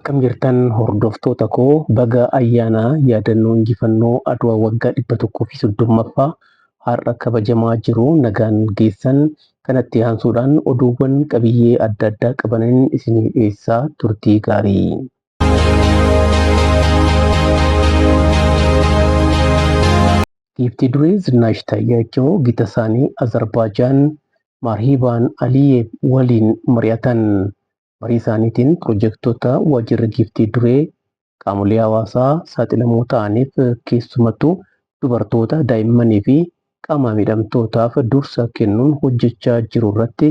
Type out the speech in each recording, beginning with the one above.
Akkam jirtan hordoftoota koo baga ayyaana yaadannoo injifannoo Adwaa waggaa 130ffaa har'a kabajamaa jiru nagaan geessan. Kanatti aansuudhaan oduuwwan qabiyyee adda addaa qabaniin isinii dhiyeessaa turtii gaarii. Giiftii duree Zinaash Taayyachoo gita isaanii Azerbaajaan Marhiibaan Aliyev waliin mari'atan. Marii isaaniitiin piroojektota waajjirri giiftii duree qaamolee hawaasaa saaxilamoo ta'aniif keessumattuu dubartoota, daa'immanii fi qaama miidhamtootaaf dursa kennuun hojjechaa jiru irratti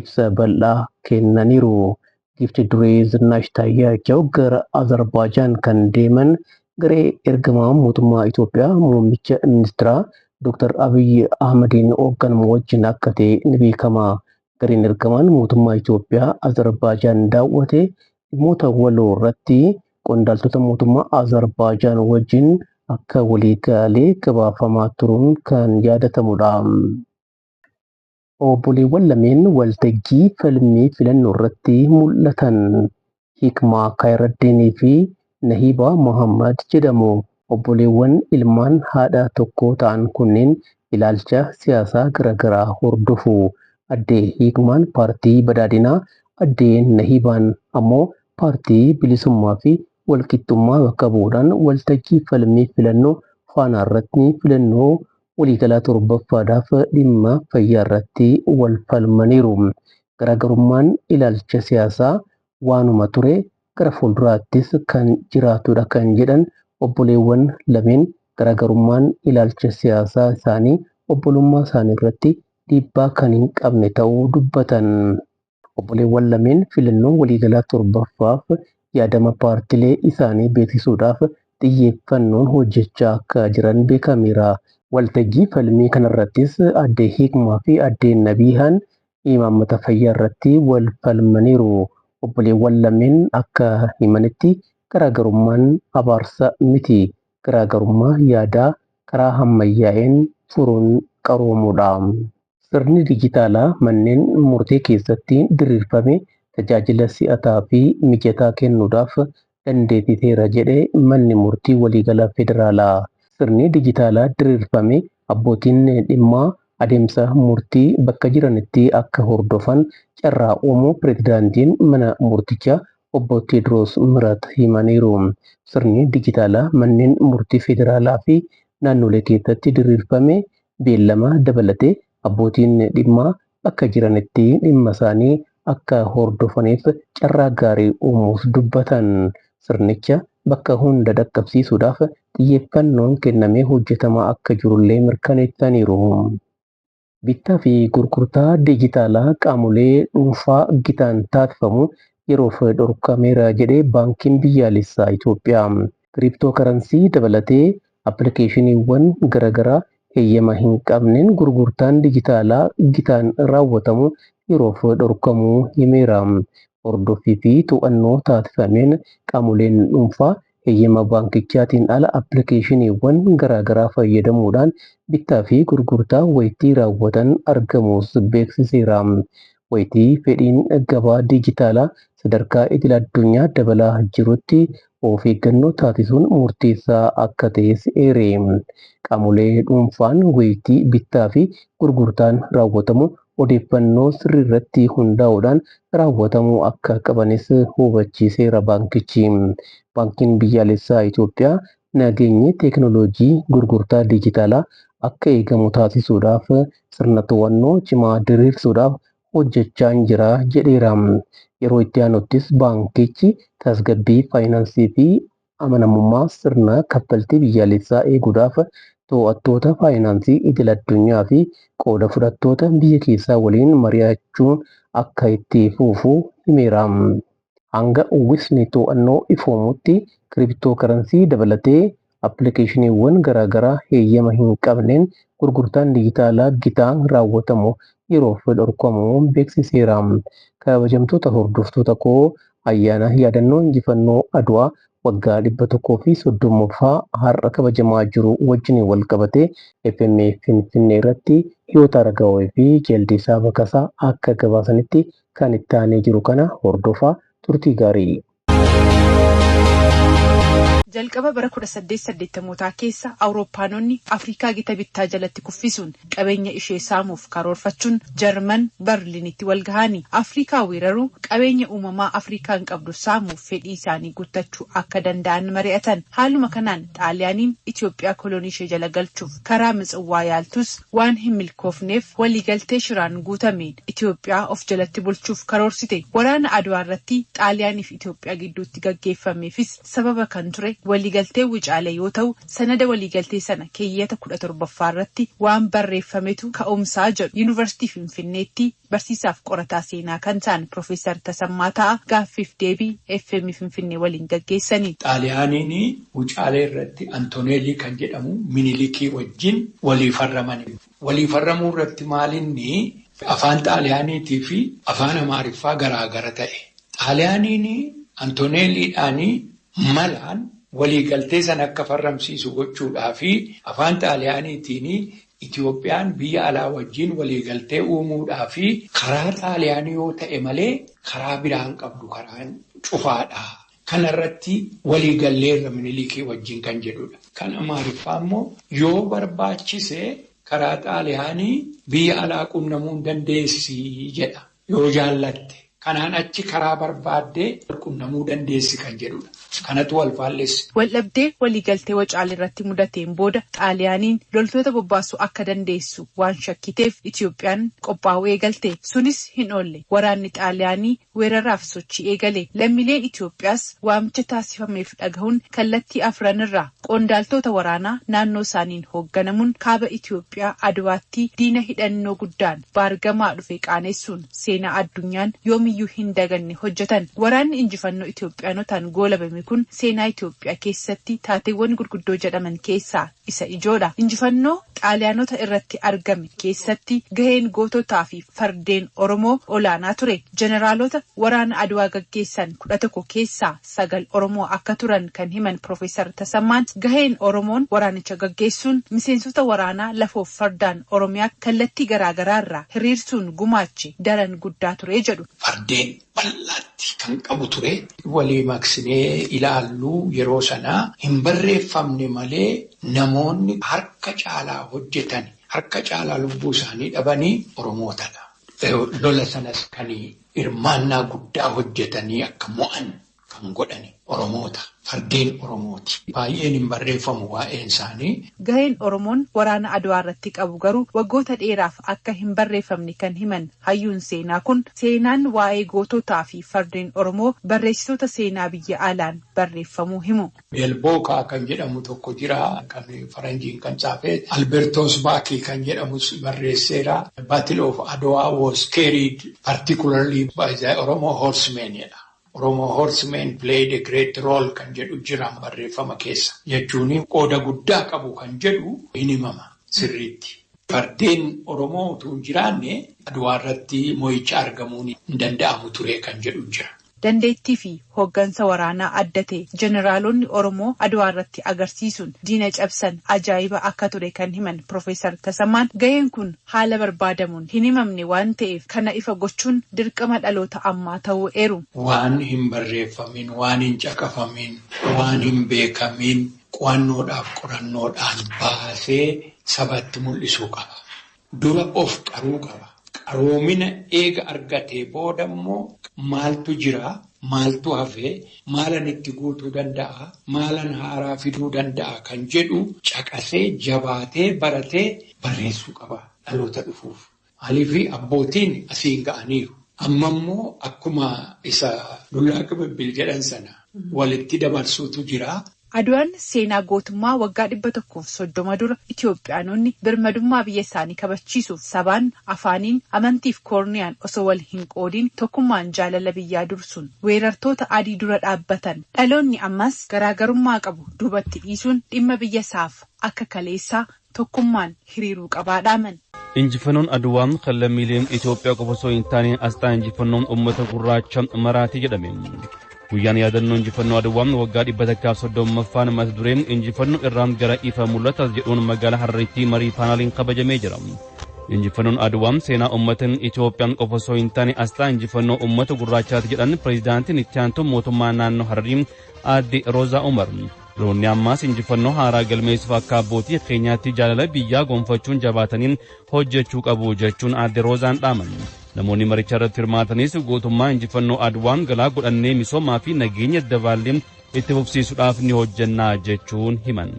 ibsa bal'aa kennaniiru. Giiftii duree Zinaash Taayyachoo gara Azerbaajaan kan deeman garee ergamaa mootummaa Itoophiyaa muummicha ministeeraa Dr. Abiy Ahmediin hoogganamu wajjin akka ta'e ni beekama. Gareen ergamaan mootummaa Itoophiyaa Azerbaajaan daawwate dhimmoota waloo irratti qondaaltota mootummaa Azerbaajaan wajjin akka waliigalee gabaafamaa turuun kan yaadatamudha. Obboleewwan lameen waltajjii falmii filannoo irratti mul'atan. Hikmaa Khayraddiinii fi Nahibaa Mohammad jedhamu. Obboleewwan ilmaan haadha tokko ta'an kunneen ilaalcha siyaasaa garaagaraa hordofu. Addee Hikmaan paartii badhaadhinaa, addee Nahibaan ammoo paartii bilisummaa fi walqixxummaa bakka bu'uudhaan waltajjii falmii filannoo faanaa irratti filannoo waliigalaa torbaffaadhaaf dhimma fayyaa irratti wal falmaniiru. Garaagarummaan ilaalcha siyaasaa waanuma ture gara fuulduraattis kan jiraatudha kan jedhan obboleewwan lameen garaagarummaan ilaalcha siyaasaa isaanii obbolummaa isaanii irratti dhiibbaa kan hin qabne ta'uu dubbatan. Obboleewwan lameen filannoo waliigalaa torbaffaaf yaadama paartilee isaanii beeksisuudhaaf xiyyeeffannoon hojjechaa akka jiran beekameera. Waltajjii falmii kanarrattis addee Hikmaa fi addee Nabihaan imaammata fayyaa irratti wal falmaniiru. Obboleewwan lameen akka himanitti garaagarummaan abaarsa miti. Garaagarummaa yaadaa karaa ammayyaa'een furuun qaroomuudha. Sirni dijitaalaa manneen murtee keessatti diriirfame tajaajila si'ataa fi mijataa kennuudhaaf dandeessiteera jedhe manni murtii waliigalaa federaalaa. Sirni dijitaalaa diriirfame abbootiin dhimmaa adeemsa murtii bakka jiranitti akka hordofan carraa uumuu pireezidaantiin mana murtichaa obbo Teediroos Mirat himaniiru. Sirni dijitaalaa manneen murtii federaalaa fi naannolee keessatti diriirfame beellama dabalatee abbootiin dhimmaa bakka jiranitti dhimma isaanii akka hordofaniif carraa gaarii uumuus dubbatan. Sirnicha bakka hunda dhaqqabsiisuudhaaf xiyyeeffannoon kennamee hojjetamaa akka jirullee mirkaneessaniiru. Bittaa fi gurgurtaa dijitaalaa qaamolee dhuunfaa gitaan taasifamu yeroof dhorkameera jedhee baankiin biyyaalessaa Itoophiyaa. Kiriiptookarensii dabalatee appilikeeshiniiwwan garaagaraa heeyyama hin qabneen gurgurtaan dijitaalaa gitaan raawwatamu yeroof dhorkamuu himeera. Hordoffii fi to'annoo taasifameen qaamoleen dhuunfaa heeyyama baankichaatiin ala appilikeeshiniiwwan garaagaraa fayyadamuudhaan bittaa fi gurgurtaa wayitii raawwatan argamuus beeksiseera. Wayitii fedhiin gabaa dijitaalaa sadarkaa idil addunyaa dabalaa jirutti of eeggannoo taasisuun murteessaa akka ta'es eere. Qaamolee dhuunfaan wayitii bittaa fi gurgurtaan raawwatamu odeeffannoo sirrii irratti hundaa'uudhaan raawwatamuu akka qabanis hubachiiseera baankichi. Baankiin biyyaalessaa Itoophiyaa nageenyi teekinooloojii gurgurtaa dijitaalaa akka eegamu taasisuudhaaf sirna to'annoo cimaa diriirsuudhaaf hojjechaa jira jedheera. Yeroo itti aanuttis baankichi tasgabbii faayinaansii fi amanamummaa sirna kaffaltii biyyaalessaa eeguudhaaf to'attoota faayinaansii idil addunyaa fi qooda fudhattoota biyya keessaa waliin mari'achuun akka itti fufu himeera. Hanga uwwisni to'annoo ifoomutti kiriiptookarensii dabalatee appilikeeshiniiwwan garaagaraa heeyyama hin qabneen gurgurtaan dijitaalaa gitaan raawwatamu yeroof dhorkamuu beeksiseera. Kabajamtoota hordoftoota koo ayyaana yaadannoo injifannoo Adwaa waggaa 130ffaa har'a kabajamaa jiru wajjin wal qabatee FM Finfinnee irratti Hiyoota Aragaawii fi Jaldisaa Bakasaa akka gabaasanitti kan itti aanee jiru kana hordofaa turtii gaarii. jalqaba bara 1880 keessa Awurooppaanonni Afrikaa gita bittaa jalatti kuffisuun qabeenya ishee saamuuf karoorfachuun Jarman Berliinitti wal gahanii Afrikaa weeraruu qabeenya uumamaa Afrikaan qabdu saamuuf fedhii isaanii guuttachuu akka danda'an mari'atan. Haaluma kanaan Xaaliyaaniin Itoophiyaa kolonii ishee jala galchuuf karaa Mitswaa yaaltus waan hin milkoofneef waliigaltee shiraan guutameen Itoophiyaa of jalatti bulchuuf karoorsite. Waraana Adwaa irratti Xaaliyaaniif Itoophiyaa gidduutti gaggeeffameefis sababa kan ture waliigaltee Wucaalee yoo ta'u sanada waliigaltee sana keeyyata 17ffaa irratti waan barreeffametu ka'umsaa jedhu Yuunivarsiitii Finfinneetti barsiisaaf qorataa seenaa kan ta'an Profeesar Tasammaa Ta'a gaaffiif deebii FM Finfinnee waliin gaggeessanii. Xaaliyaaniin Wucaalee irratti Antoneelii kan jedhamu Minilikii wajjin waliifarramanii. Waliifarramuu irratti maalinni afaan Xaaliyaaniitii fi afaan Amaariffaa garaagara ta'e. Xaaliyaaniin Antoneeliidhaanii malaan waliigaltee sana akka farramsiisu gochuudhaa fi afaan Xaaliyaaniitiin Itoophiyaan biyya alaa wajjin waliigaltee uumuudhaa fi karaa Xaaliyaanii yoo ta'e malee karaa biraan qabdu karaan cufaadha. Kanarratti waliigalleerra Minilikii wajjin kan jedhudha. Kan Amaariffaa immoo yoo barbaachise karaa Xaaliyaanii biyya alaa qunnamuu dandeessi jedha. Yoo jaallatte kanaan achi karaa barbaaddee qunnamuu dandeessi kan jedhudha. Kanatu wal faalleessi. Waldhabdee waliigaltee Wucaalee irratti mudateen booda Xaaliyaaniin loltoota bobbaasuu akka dandeessu waan shakkiteef Itoophiyaan qophaa'uu eegalte. Sunis hin oolle. Waraanni Xaaliyaanii weeraraaf sochii eegale. Lammiileen Itoophiyaas waamicha taasifameef dhagahuun kallattii afran irraa qondaaltota waraanaa naannoo isaaniin hoogganamuun kaaba Itoophiyaa Adwaatti diina hidhannoo guddaan baargamaa dhufe qaanessuun seenaa addunyaan yoomiyyuu hin daganne hojjetan. Waraanni injifannoo Itoophiyaanotaan goolabame kun seenaa Itoophiyaa keessatti taateewwan gurguddoo jedhaman keessaa isa ijoodha. Injifannoo Xaaliyaanota irratti argame keessatti gaheen goototaa fi fardeen Oromoo olaanaa ture. Jeneraalota waraana Adwaa gaggeessan 11 keessaa 9 Oromoo akka turan kan himan Profeesar Tasammaan gaheen Oromoon waraanicha gaggeessuun miseensota waraanaa lafoof fardaan Oromiyaa kallattii garaagaraa irraa hiriirsuun gumaache daran guddaa ture jedhu. Fardeen bal'aatti kan qabu ture. Walii maksinee ilaallu yeroo sanaa hin barreeffamne malee namoonni harka caalaa hojjetan, harka caalaa lubbuu isaanii dhabanii Oromootadha. Lola sanas kan hirmaannaa guddaa hojjetanii akka mo'an kan godhani Oromoota. Fardeen Oromooti. Baay'een hin barreeffamu waa'een isaanii. Gaheen Oromoon waraana Adwaa irratti qabu garuu waggoota dheeraaf akka hin barreeffamne kan himan hayyuun seenaa kun seenaan waa'ee goototaa fi fardeen Oromoo barreessitoota seenaa biyya alaan barreeffamuu himu. Beelbookaa kan jedhamu tokko jira kan faranjiin kan caafee Albertos Baakii kan jedhamus barreesseera. Battle of Adwa was carried particularly by the Oromo horsemen jedha. Oromo horsemen played a great role kan jedhu jira barreeffama keessa. Jechuun qooda guddaa qabu kan jedhu hin himama sirriitti. Fardeen Oromoo utuu hin jiraanne Adwaa irratti mo'icha argamuun hin danda'amu ture kan jedhu jira. Dandeettii fi hooggansa waraanaa adda ta'e jeneraalonni Oromoo Adwaa irratti agarsiisuun diina cabsan ajaa'iba akka ture kan himan Profeesar Tasammaan gaheen kun haala barbaadamuun hin himamne waan ta'eef kana ifa gochuun dirqama dhaloota ammaa ta'uu eeru. Waan hin barreeffamin, waan hin caqafamin, waan hin beekamin qo'annoodhaaf qorannoodhaan baasee sabatti mul'isuu qaba. Dura of qaruu qaba. Qaroomina eega argatee booda immoo maaltu jira, maaltu hafee, maalan itti guutuu danda'a, maalan haaraa fiduu danda'a kan jedhu caqasee jabaatee baratee barreessuu qaba dhaloota dhufuuf. Maaliif abbootiin asiin ga'aniiru. Amma immoo akkuma isa Dullaa Qibibbil jedhan sana walitti dabarsuutu jira. Adwaan seenaa gootummaa waggaa 130 dura Itoophiyaanonni birmadummaa biyya isaanii kabachiisuuf sabaan, afaaniin, amantiif koorniyaan osoo wal hin qoodin tokkummaan jaalala biyyaa dursuun weerartoota adii dura dhaabbatan. Dhaloonni ammas garaagarummaa qabu duubatti dhiisuun dhimma biyya isaaf akka kaleessaa tokkummaan hiriiruu qabaadhaaman. Injifannoon Adwaan kan lammiileen Itoophiyaa qofa osoo hin taane asxaa injifannoon uummata gurraacha maraatii jedhame. Guyyaan yaadannoo injifannoo Adwaan waggaa 130ffaan mata dureen injifannoo irraan gara ifa mul'ata jedhuun magaalaa Hararitti marii paanaaliin kabajamee jira. Injifannoon Adwaan seenaa uummataan Itoophiyaan qofa osoo hin taane asxaa injifannoo uummata gurraachaati jedhan pireezidaantiin itti aantuu mootummaa naannoo Hararii Aadde Roozaa Umar. Roonni ammaas injifannoo haaraa galmeessuuf akka abbootii keenyaatti jaalala biyyaa gonfachuun jabaataniin hojjechuu qabu jechuun Aadde Roozaan dhaaman. Namoonni maricha irratti hirmaatanis gootummaa injifannoo Adwaan galaa godhannee misoomaa fi nageenya dabaalee itti fufsiisuudhaaf ni hojjannaa jechuun himan.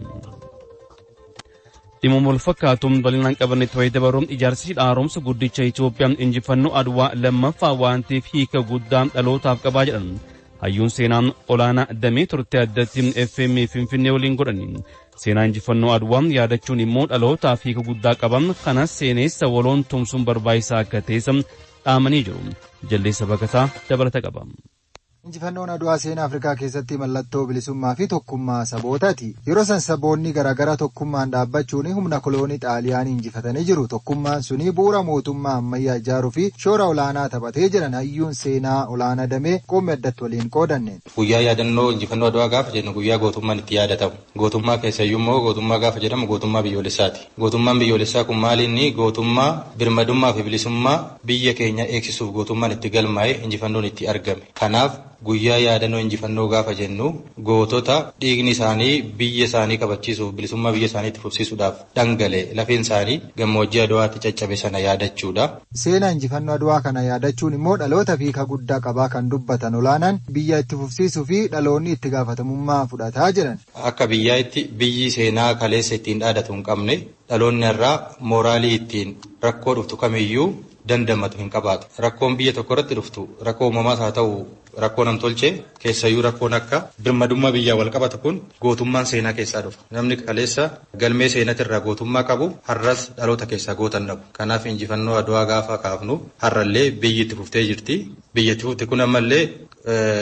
Dhimma wal fakkaatuun bal'inaan qabannetti fayyada baruun ijaarsi haaromsa guddicha Itoophiyaan injifannoo Adwaa lammaffaa waan ta'eef hiika guddaa dhalootaaf qabaa jedhan. Hayyuun seenaan olaanaa damee turte addatti FM Finfinnee waliin godhani. Seenaa injifannoo Adwaa yaadachuun immoo dhalootaaf hiika guddaa qaban kanas seenessa waloon tumsuun barbaachisaa akka ta'es dhaamanii jiru. Jaldeessa Bakataa dabalata qaba. Injifannoon Adwaa seenaa Afrikaa keessatti mallattoo bilisummaa fi tokkummaa sabootaati. Yeroo san saboonni garaagaraa tokkummaan dhaabbachuun humna koloonii Xaaliyaanii injifatanii jiru. Tokkummaan suni bu'uura mootummaa ammayyaa ijaaruu fi shoora olaanaa taphatee jiran. Hayyuun seenaa olaanaa damee qoomii addatti waliin qoodanne. Guyyaa yaadannoo injifannoo Adwaa gaafa jennu guyyaa gootummaan itti yaadatamu. Gootummaa keessayyuu immoo gootummaa gaafa jedhamu gootummaa biyyoolessaati. Gootummaan biyyoolessaa kun maalinni gootummaa birmadummaa fi bilisummaa biyya keenya eegsisuuf gootummaan itti galmaa'e injifannoon itti argame. Kanaaf guyyaa yaadannoo injifannoo gaafa jennu gootota dhiigni isaanii biyya isaanii kabachiisuuf bilisummaa biyya isaanii itti fufsiisuudhaaf dhangale lafeen isaanii gammoojjii Adwaatti caccabe sana yaadachuudha. Seenaa injifannoo Adwaa kana yaadachuun immoo dhaloota hiika guddaa qabaa kan dubbatan olaanaan biyya itti fufsiisuu fi dhaloonni itti gaafatamummaa fudhataa jiran. Akka biyyaatti biyyi seenaa kaleessa ittiin dhaadatu hin qabne dhaloonni irraa mooraalii ittiin rakkoo dhuftu kamiyyuu dandamatu hin qabaatu. Rakkoon biyya tokko irratti dhuftu rakkoo uumamaas haa ta'u rakkoo namtolchee keessayyuu rakkoon akka birmadummaa biyyaa wal qabatu kun gootummaan seenaa keessaa dhufa. Namni kaleessa galmee seenatirraa gootummaa qabu har'as dhaloota keessaa gootan dhabu. Kanaaf injifannoo Adwaa gaafa kaafnu har'allee biyyi itti fuftee jirti. Biyyi itti fufte kun ammallee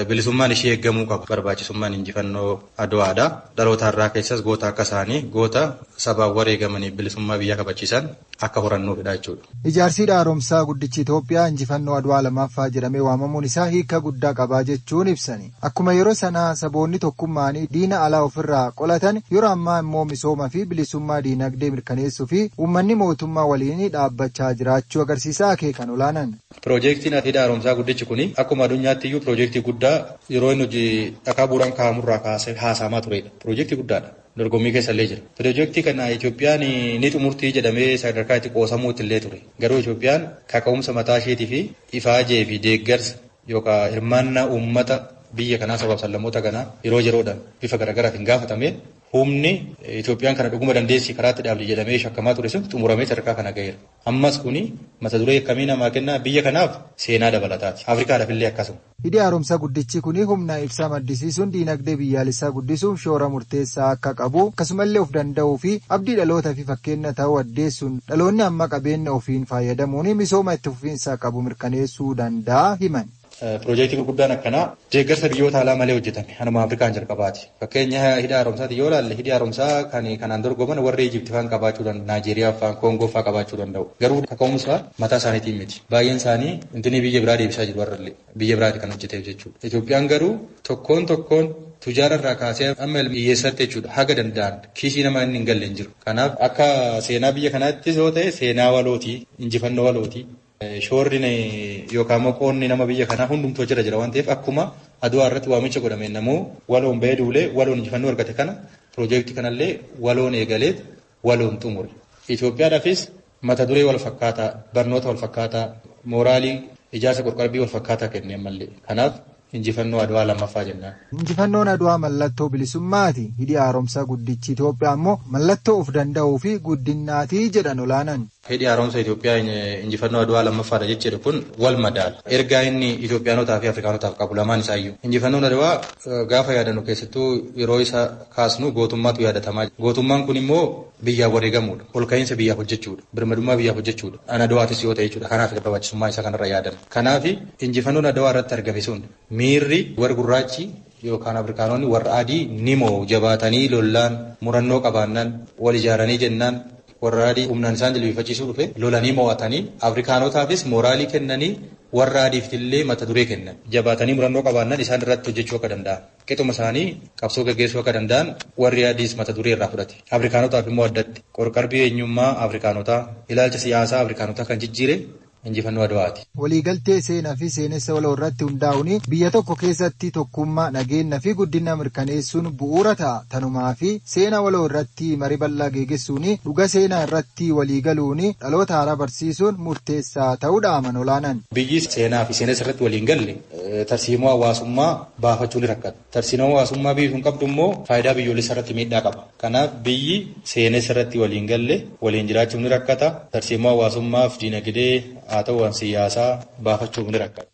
bilisummaan ishee eeggamuu qaba. Barbaachisummaan injifannoo Adwaadha. Dhaloota har'aa keessas goota akka isaanii goota sabaan wareegamanii bilisummaa biyyaa kabachiisan akka horannuufidha jechuudha. Ijaarsi haaromsaa guddichi Itoophiyaa injifannoo Adwaa lammaffaa jedhamee waamamuun isaa hiika guddaa qabaa jechuun ibsani. Akkuma yeroo sanaa saboonni tokkummaanii diina alaa ofirraa qolatan yeroo ammaa immoo misooma fi bilisummaa diinagdee mirkaneessuu fi uummanni mootummaa waliin dhaabbachaa jiraachuu agarsiisaa akeekan olaanan. Piroojeektiin hidha haaromsaa guddichi kun akkuma addunyaatti iyyuu piroojeektii guddaa yeroo inni hojii dhakaa bu'uuraan kaa'amurraa haasamaa turedha. Piroojeektii guddaadha. Dorgommii keessa illee jira. Piroojeektii kana Itoophiyaan ni xumurtii jedhamee sadarkaa itti qoosamuutti illee ture. Garuu Itoophiyaan kaka'umsa mataa isheetii fi ifaajee fi deeggarsa yookaan hirmaannaa uummata biyya kanaa sabaaf sablammoota kanaa yeroo yeroodhaan bifa garaagaraatiin gaafatameen humni Itoophiyaan kana dhuguma dandeessii karaatti dhaabli jedhamee shakkamaa ture sun xumuramee sadarkaa kana ga'eera. Ammas kuni mata duree akkamii namaa kennaa biyya kanaaf seenaa dabalataati. Afrikaadhaaf illee akkasuma. Hidhi haaromsaa guddichi kuni humna ibsaa maddisiisuun diinagdee biyyaalessaa guddisuuf shoora murteessaa akka qabu akkasumallee of danda'uu fi abdii dhalootaa fi fakkeenya ta'uu addeessuun dhaloonni amma qabeenya ofiin fayyadamuun misooma itti fufiinsaa qabu mirkaneessuu danda'a himan. Piroojeektii gurguddaan akkanaa deeggarsa biyyoota alaa malee hojjetame. Hanuma Afrikaan jalqabaati. Fakkeenya hidha haaromsaati yoo ilaalle hidhi haaromsaa kanaan dorgoman warri Ijipti fa'aan qabaachuu danda'u, Naajeeriyaa fa'aan, Koongoo fa'aa qabaachuu danda'u. Garuu kaka'umsa mataa isaaniitiin miti. Baay'een isaanii intinii biyya biraa deebisaa jiru warrallee. Biyya biraati kan hojjeteef jechuudha. Itoophiyaan garuu tokkoon tujaara irraa kaasee amma hiyyeessatti jechuudha. Haga danda'an kiisii nama inni hin galle hin jiru. Kanaaf akka seenaa biyya kanaattis yoo ta'e seenaa walooti, injifannoo walooti. Shoorri yookaan qoonni nama biyya kanaa hundumtuu jira waan ta'eef akkuma Adwaa irratti waamicha godhameen namoo waloon bahee duulee waloon injifannoo argate kana piroojeektii kanallee waloon eegalee waloon xumure. Itoophiyaadhaafis mata duree wal fakkaataa barnoota wal fakkaataa mooraalii ijaarsa qorqalbii wal fakkaataa kennee mallee kanaaf injifannoo Adwaa lammaffaa jennaan. Injifannoon Adwaa mallattoo bilisummaati. Hidhi haaromsaa guddichi Itoophiyaa immoo mallattoo of danda'uu fi guddinnaati jedhan olaanan. Hidhi haaromsa Itoophiyaa injifannoo Adwaa lammaffaadha jechuudha kun wal madaala. Ergaa inni Itoophiyaanotaa fi Afrikaanotaaf qabu lamaan isaayyuu. Injifannoon Adwaa gaafa yaadannu keessattuu yeroo isa kaasnu gootummaatu yaadatamaa. Gootummaan kun immoo biyyaaf wareegamuudha. Ol ka'iinsa biyyaaf hojjechuudha. Birmadummaa biyyaaf hojjechuudha. Adwaatis yoo ta'e jechuudha. Kanaaf barbaachisummaa isaa kanarra yaadanna. Kanaaf injifannoon Adwaa irratti argame sun miirri warri gurraachi yookaan Afrikaanonni warra adii ni moo jabaatanii lollaan murannoo qabaannaan wal ijaaranii jennaan warra adii humnaan isaan jilbifachiisuu dhufe lolanii mo'atanii Afrikaanotaafis mooraalii kennanii warra adiifillee mata duree kennan jabaatanii murannoo qabaannaan isaan irratti hojjechuu akka danda'an qixuma isaanii qabsoo gaggeessuu akka danda'an warri adiis mata duree irraa fudhate Afrikaanotaaf immoo addatti qorqalbii eenyummaa Afrikaanotaa ilaalcha siyaasaa Afrikaanotaa kan jijjiire injifannoo Adwaati. Waliigaltee seenaa fi seenessa waloo irratti hundaa'uun biyya tokko keessatti tokkummaa nageenya fi guddina mirkaneessuun bu'uura ta'a. Tanumaa fi seenaa waloo irratti marii bal'aa geggeessuun dhuga seenaa irratti waliigaluun dhaloota haaraa barsiisuun murteessaa ta'uudha aman olaanan. Biyyi seenaa fi seenessa irratti waliin galle tarsiimoo hawaasummaa baafachuu ni rakkata. Tarsiimoo hawaasummaa biyyi sun qabdu immoo faayidaa biyyoolessaa irratti miidhaa qaba. Kanaaf biyyi seenessa irratti waliin galle waliin jiraachuuf ni rakkata. Tarsiimoo hawaasummaaf diinagdee haa ta'u siyaasaa baafachuuf ni rakkata.